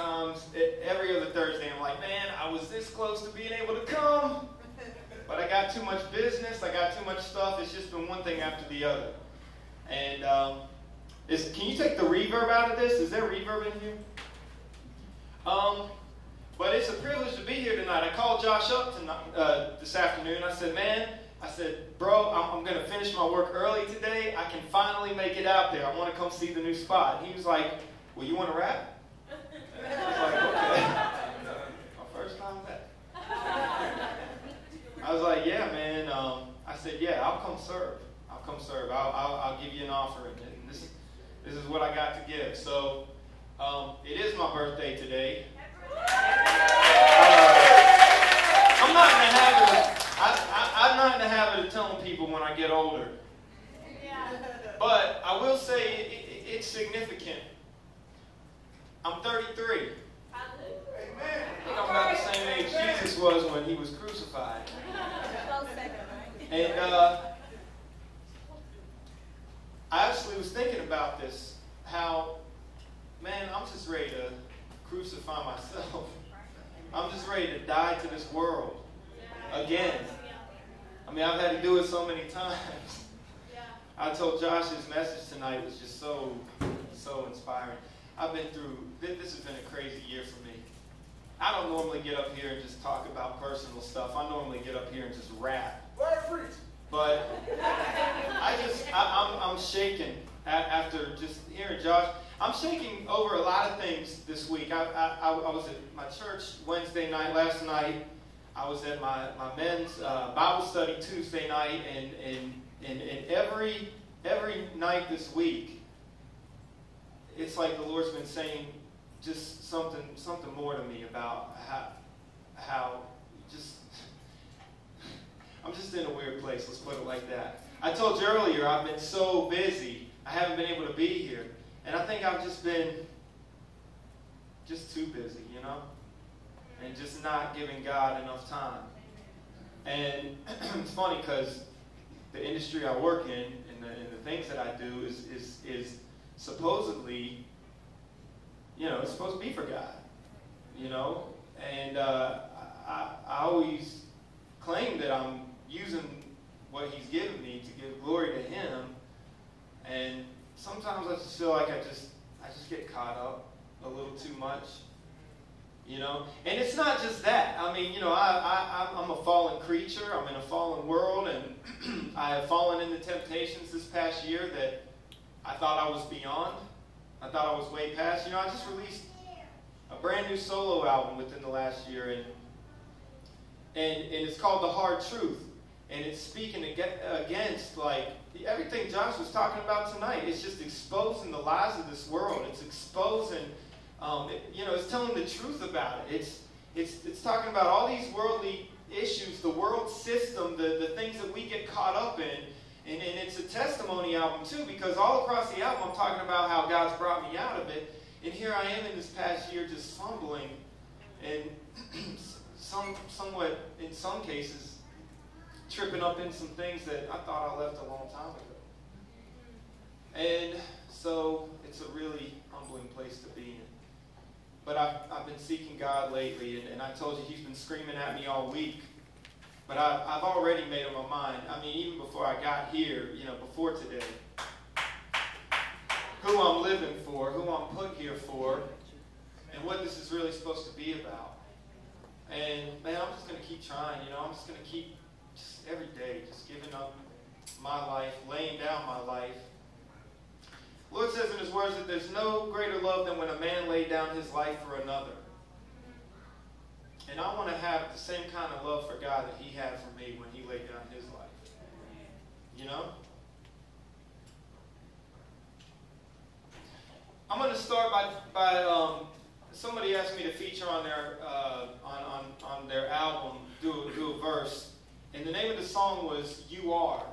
times, every other Thursday, I'm like, man, I was this close to being able to come, but I got too much business, I got too much stuff. It's just been one thing after the other. And can you take the reverb out of this? Is there reverb in here? But it's a privilege to be here tonight. I called Josh up this afternoon. I said, man, bro, I'm going to finish my work early today. I can finally make it out there. I want to come see the new spot. He was like, well, you want to rap? I was like, okay. My first time back. I was like, yeah, man. I said, yeah, I'll come serve. I'll give you an offering. And this is what I got to give. So it is my birthday today. I'm not in the habit of telling people when I get older. But I will say it's significant. I'm 33. Amen. I think I'm about the same age Jesus was when he was crucified. And I actually was thinking about this, how, man, I'm just ready to crucify myself. I'm just ready to die to this world again. I mean, I've had to do it so many times. I told Josh his message tonight was just so inspiring. I've been through, this has been a crazy year for me. I don't normally get up here and just talk about personal stuff. I normally get up here and just rap. But I'm shaking after just hearing Josh. I'm shaking over a lot of things this week. I was at my church Wednesday night, last night. I was at my men's Bible study Tuesday night, and every night this week, it's like the Lord's been saying just something more to me about how just I'm just in a weird place, let's put it like that. I told you earlier, I've been so busy, I haven't been able to be here. And I think I've just been too busy, you know? And just not giving God enough time. And it's funny because the industry I work in and the things that I do is supposedly, you know, it's supposed to be for God, you know? And I always claim that I'm using what he's given me to give glory to him. And sometimes I just feel like I just get caught up a little too much, you know. And it's not just that. I mean, you know, I'm a fallen creature. I'm in a fallen world, and I have fallen into temptations this past year that I thought I was beyond. I thought I was way past. You know, I just released a brand new solo album within the last year, and it's called The Hard Truth. And it's speaking against, like, everything Josh was talking about tonight. It's just exposing the lies of this world. It's exposing, you know, it's telling the truth about it. It's talking about all these worldly issues, the world system, the things that we get caught up in. And it's a testimony album, too, because all across the album I'm talking about how God's brought me out of it. And here I am in this past year just fumbling and somewhat, in some cases, tripping up in some things that I thought I left a long time ago. And so it's a really humbling place to be in. But I've been seeking God lately, and I told you he's been screaming at me all week. But I've already made up my mind. I mean, even before I got here, you know, before today, who I'm living for, who I'm put here for, and what this is really supposed to be about. And, man, I'm just going to keep trying, you know. I'm just going to keep just every day, just giving up my life, laying down my life. The Lord says in his words that there's no greater love than when a man laid down his life for another. And I want to have the same kind of love for God that he had for me when he laid down his life. You know? I'm going to start by somebody asked me to feature on their album, do a verse. And the name of the song was You Are.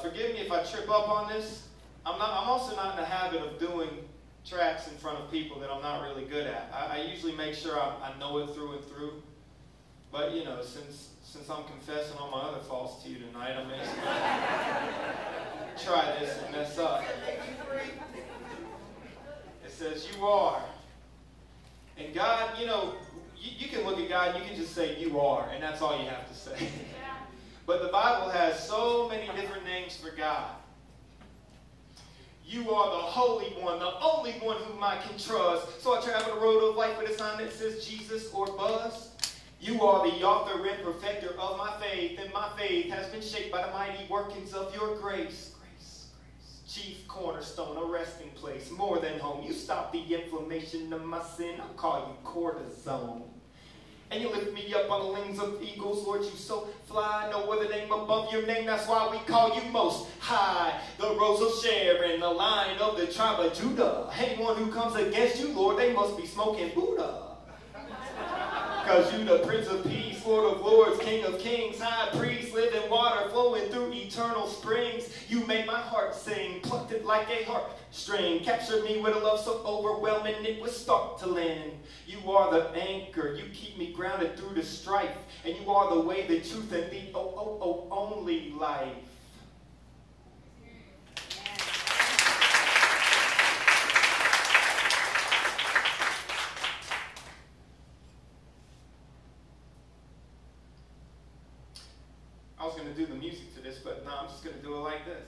Forgive me if I trip up on this. I'm also not in the habit of doing tracks in front of people that I'm not really good at. I usually make sure I know it through and through. But, you know, since I'm confessing all my other faults to you tonight, I may try this and mess up. It says, you are God, you can just say you are, and that's all you have to say. But the Bible has so many different names for God. You are the Holy One, the only one whom I can trust. So I travel the road of life with a sign that says Jesus or bust. You are the author and perfecter of my faith, and my faith has been shaped by the mighty workings of your grace. Grace, grace. Chief cornerstone, a resting place, more than home. You stop the inflammation of my sin. I'll call you cortisone. And you lift me up on the wings of eagles, Lord, you so fly. No other name above your name, that's why we call you most high. The rose of Sharon, the lion of the tribe of Judah. Anyone who comes against you, Lord, they must be smoking Buddha. Because you the Prince of Peace, Lord of Lords, King of Kings, High Priest, living water flowing through eternal springs. You made my heart sing, plucked it like a harp string, captured me with a love so overwhelming it would start to land. You are the anchor, you keep me grounded through the strife, and you are the way, the truth, and the only life. I was going to do the music to this, but no, I'm just going to do it like this.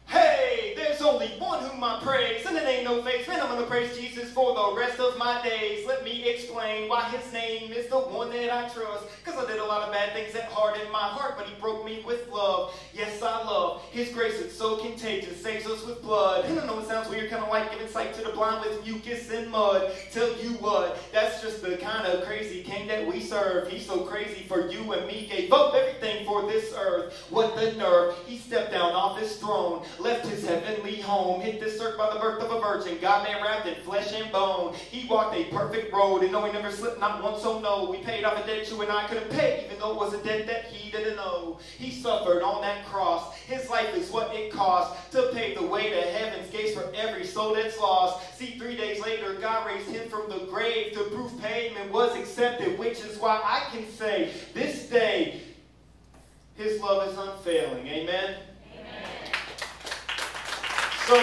Hey, there's only one whom I praise, and it ain't no face, man, I'm going to praise Jesus for the rest of my days. Let me explain why his name is the one that I trust, because I did a lot of bad things that hardened my heart, but he broke me with love. Yes, I love his grace, it's so contagious, saves us with blood. And I know it sounds weird, kind of like giving sight to the blind with mucus and mud. Tell you what, that's just the kind of crazy king that we serve. He's so crazy for you and me, gave up everything for this earth. What the nerve, he stepped down off his throne, left his heavenly home, hit this earth by the birth of a virgin, God-man wrapped in flesh and bone. He walked a perfect road, and no, he never slipped, not once, so no. We paid off a debt you and I couldn't pay, even though it was a debt that he didn't know. He suffered on that cross. His life is what it cost to pave the way to heaven's gates for every soul that's lost. See, 3 days later, God raised him from the grave to prove payment was accepted, which is why I can say this day, his love is unfailing. Amen? So,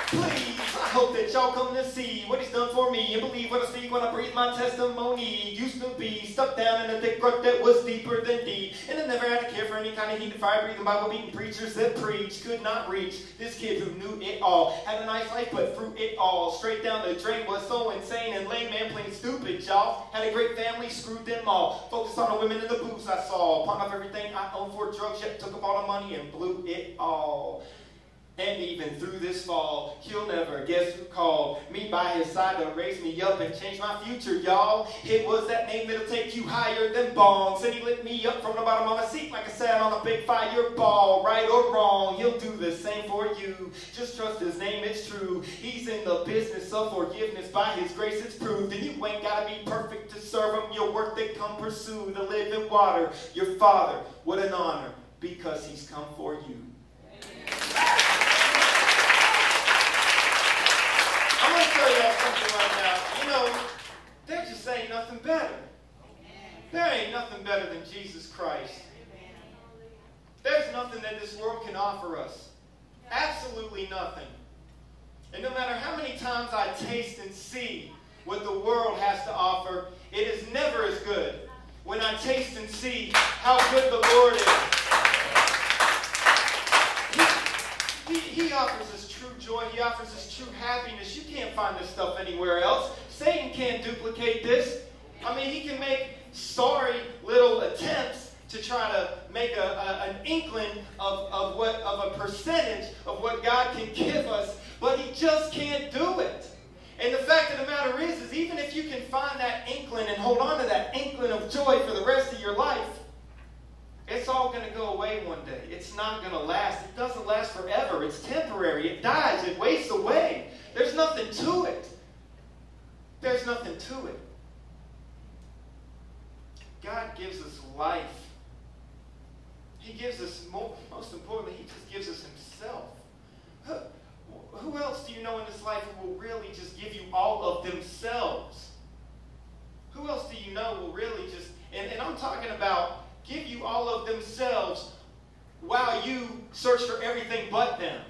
please, I hope that y'all come to see what he's done for me and believe what I speak when I breathe my testimony. Used to be stuck down in a thick rut that was deeper than deep, and I never had to care for any kind of heat, fire breathing, Bible beating preachers that preach. Could not reach this kid who knew it all. Had a nice life, but through it all, straight down the drain, was so insane and lame, man, plain stupid, y'all. Had a great family, screwed them all. Focused on the women and the booze I saw. Pawned off everything I owned for drugs, yet took up all the money and blew it all. And even through this fall, he'll never guess who called me by his side to raise me up and change my future, y'all. It was that name that'll take you higher than bongs. And he lit me up from the bottom of my seat like I sat on a big fireball. Right or wrong, he'll do the same for you. Just trust his name, it's true. He's in the business of forgiveness. By his grace it's proved. And you ain't gotta be perfect to serve him. Your work that come pursue the living water. Your Father, what an honor, because he's come for you. I'm going to tell y'all something right now. You know, there just ain't nothing better. There ain't nothing better than Jesus Christ. There's nothing that this world can offer us. Absolutely nothing. And no matter how many times I taste and see what the world has to offer, it is never as good when I taste and see how good the Lord is. He offers us true joy. He offers us true happiness. You can't find this stuff anywhere else. Satan can't duplicate this. I mean, he can make sorry little attempts to try to make an inkling of a percentage of what God can give us, but he just can't do it. And the fact of the matter is even if you can find that inkling and hold on to that inkling of joy for the rest of your life, it's all going to go away one day. It's not going to last. It doesn't last forever. It's temporary. It dies. It wastes away. There's nothing to it. There's nothing to it. God gives us life. He gives us, most importantly, he just gives us himself. Who else do you know in this life who will really just give you all of themselves? Who else do you know will really just, and I'm talking about give you all of themselves while you search for everything but them?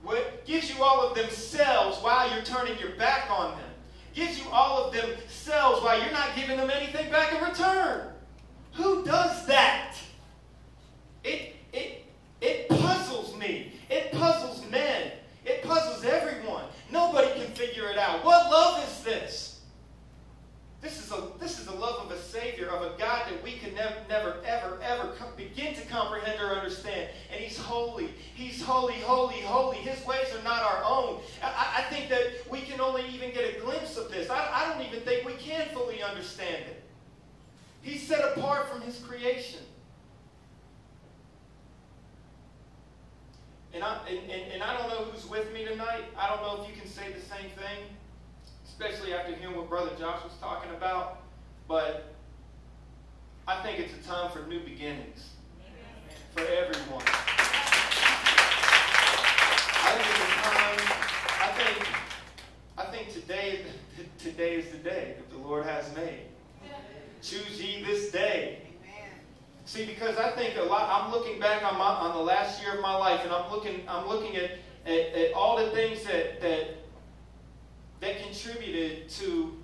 What? gives you all of themselves while you're turning your back on them. Gives you all of themselves while you're not giving them anything back in return. Who does that? It puzzles me. It puzzles men. It puzzles everyone. Nobody can figure it out. What love is this? This is the love of a Savior, of a God that we can never, ever begin to comprehend or understand. And He's holy. He's holy, holy, holy. His ways are not our own. I think that we can only even get a glimpse of this. I don't even think we can fully understand it. He's set apart from His creation. And I don't know who's with me tonight. I don't know if you can say the same thing, especially after hearing what Brother Josh was talking about. But I think it's a time for new beginnings for everyone. I think today is the day that the Lord has made. Choose ye this day. See, because I think a lot. I'm looking back on the last year of my life, and I'm looking at all the things that contributed to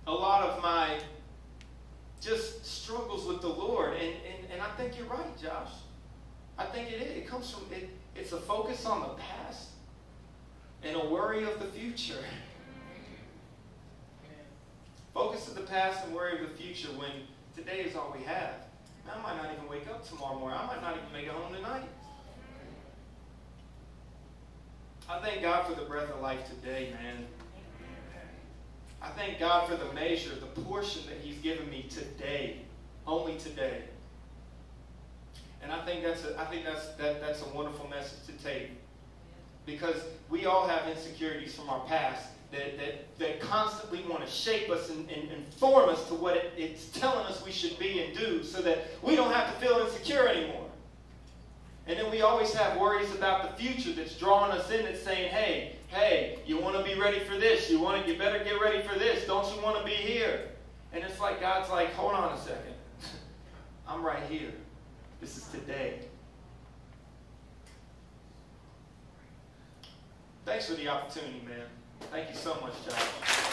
a lot of my just struggles with the Lord. And I think you're right, Josh. I think it is. It comes from it. It's a focus on the past and a worry of the future. Focus of the past and worry of the future when today is all we have. I might not even wake up tomorrow morning. I might not even make it home tonight. I thank God for the breath of life today, man. I thank God for the measure, the portion that He's given me today, only today. And I think that's a wonderful message to take, because we all have insecurities from our past that constantly want to shape us and form us to what it's telling us we should be and do, so that we don't have to feel insecure anymore. And then we always have worries about the future that's drawing us in, that's saying, hey, you want to be ready for this. You better get ready for this. Don't you want to be here? And it's like God's like, hold on a second. I'm right here. This is today. Thanks for the opportunity, man. Thank you so much, Josh.